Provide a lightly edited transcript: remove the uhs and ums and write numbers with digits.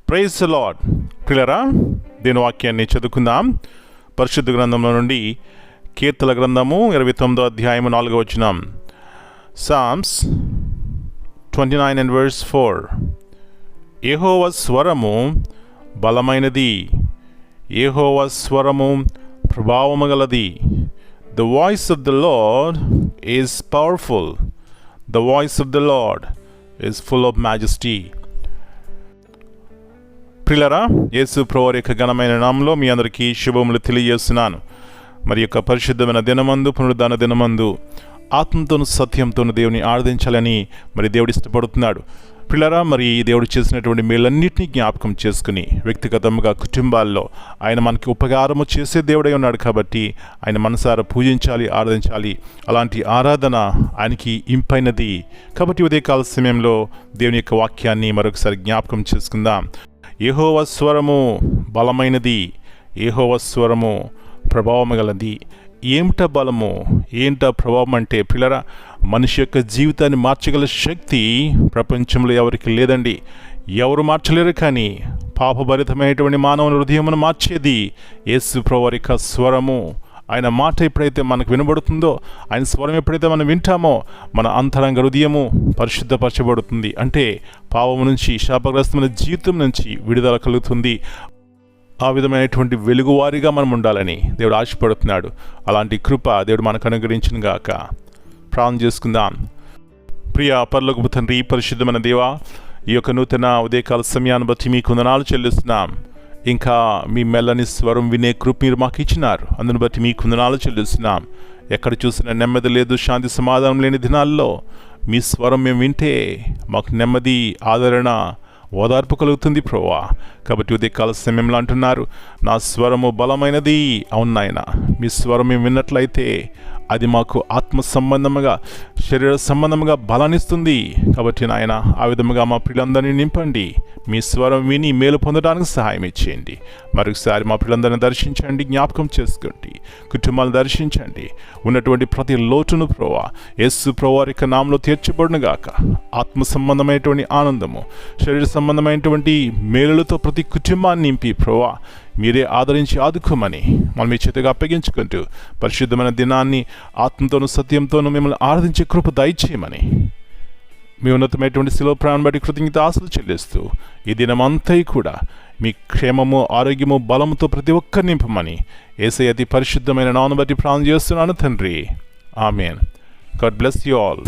Praise the lord. ప్రియులారా, దీని వాక్యాన్ని చదువుకుందాం. పరిశుద్ధ గ్రంథంలో నుండి కీర్తన గ్రంథము 29వ అధ్యాయము 4వ వచనం. Psalms 29 and verse 4. యెహోవా స్వరము బలమైనది, యెహోవా స్వరము ప్రభావము గలది. The voice of the Lord is powerful. The voice of the Lord is full of majesty. ప్రియులారా, యేసు ప్రభువారి యొక్క ఘనమైన నామములో మీ అందరికీ శుభములు తెలియజేస్తున్నాను. మరి యొక్క పరిశుద్ధమైన దినమందు, పునరుద్ధాన దినమందు ఆత్మతోను సత్యంతోను దేవుని ఆరాధించాలని మరి దేవుడు ఇష్టపడుతున్నాడు. ప్రియులారా, మరి దేవుడు చేసినటువంటి మేలన్నింటినీ జ్ఞాపకం చేసుకుని వ్యక్తిగతంగా కుటుంబాల్లో ఆయన మనకి ఉపకారము చేసే దేవుడై ఉన్నాడు కాబట్టి ఆయన మనసారా పూజించాలి, ఆరాధించాలి. అలాంటి ఆరాధన ఆయనకి ఇంపైనది. కాబట్టి ఉదయకాల సమయంలో దేవుని యొక్క వాక్యాన్ని మరొకసారి జ్ఞాపకం చేసుకుందాం. యెహోవా స్వరము బలమైనది, యెహోవా స్వరము ప్రభావము గలది. ఏమిట బలము, ఏంట ప్రభావం అంటే ప్రియులారా, మనిషి యొక్క జీవితాన్ని మార్చగల శక్తి ప్రపంచంలో ఎవరికి లేదండి. ఎవరు మార్చలేరు. కానీ పాపభరితమైనటువంటి మానవుని హృదయమును మార్చేది యేసు ప్రభువారి యొక్క స్వరము. ఆయన మాట ఎప్పుడైతే మనకు వినబడుతుందో, ఆయన స్వరం ఎప్పుడైతే మనం వింటామో, మన అంతరంగ హృదయము పరిశుద్ధపరచబడుతుంది. అంటే పాపము నుంచి, శాపగ్రస్తమైన జీవితం నుంచి విడుదల కలుగుతుంది. ఆ విధమైనటువంటి వెలుగువారిగా మనం ఉండాలని దేవుడు ఆశపడుతున్నాడు. అలాంటి కృప దేవుడు మనకు అనుగ్రహించును గాక. ప్రార్థన చేసుకుందాం. ప్రియ పరలోకపు తండ్రి, పరిశుద్ధమైన దేవా, ఈ యొక్క నూతన ఉదయకాల సమయాన్ని బట్టి మీకు వందనాలు చెల్లిస్తున్నాం. ఇంకా మీ మెల్లని స్వరం వినే కృప మీరు మాకు ఇచ్చినారు. అందుని బట్టి మీకు వందనాలు చెల్లిస్తున్నాం. ఎక్కడ చూసినా నెమ్మది లేదు, శాంతి సమాధానం లేని దినాల్లో మీ స్వరం మేము వింటే మాకు నెమ్మది, ఆదరణ, ఓదార్పు కలుగుతుంది ప్రభువా. కాబట్టి ఉదయకాల సమయంలో అంటున్నారు, నా స్వరము బలమైనది. అవును నాయన, మీ స్వరం మేము విన్నట్లయితే అది మాకు ఆత్మ సంబంధముగా, శరీర సంబంధముగా బలాన్నిస్తుంది. కాబట్టి నాయన, ఆ విధముగా మా పిల్లలందరినీ నింపండి. మీ స్వరం విని మేలు పొందడానికి సహాయం ఇచ్చేయండి. మరొకసారి మా పిల్లలందరినీ దర్శించండి, జ్ఞాపకం చేసుకోండి, కుటుంబాలను దర్శించండి. ఉన్నటువంటి ప్రతి లోటును ప్రభువా యేసు ప్రభువారి యొక్క నామములో తీర్చబడును గాక. ఆత్మ సంబంధమైనటువంటి ఆనందము, శరీర సంబంధమైనటువంటి మేలులతో ప్రతి కుటుంబాన్ని నింపి ప్రభువా మీరే ఆదరించి ఆదుకోమని మనం మీ చేతిగా అప్పగించుకుంటూ పరిశుద్ధమైన దినాన్ని ఆత్మతోనూ సత్యంతోనూ మిమ్మల్ని ఆరాధించే కృప దయచేయమని మీ ఉన్నతమైనటువంటి శిలువ ప్రాణం బట్టి కృతజ్ఞత ఆశలు చెల్లిస్తూ ఈ దినమంతా కూడా మీ క్షేమము, ఆరోగ్యము, బలముతో ప్రతి ఒక్కరు నింపమని యేసయ్య అతి పరిశుద్ధమైన నామమును బట్టి ప్రార్థన చేస్తున్నాను తండ్రి. Amen. God bless you all.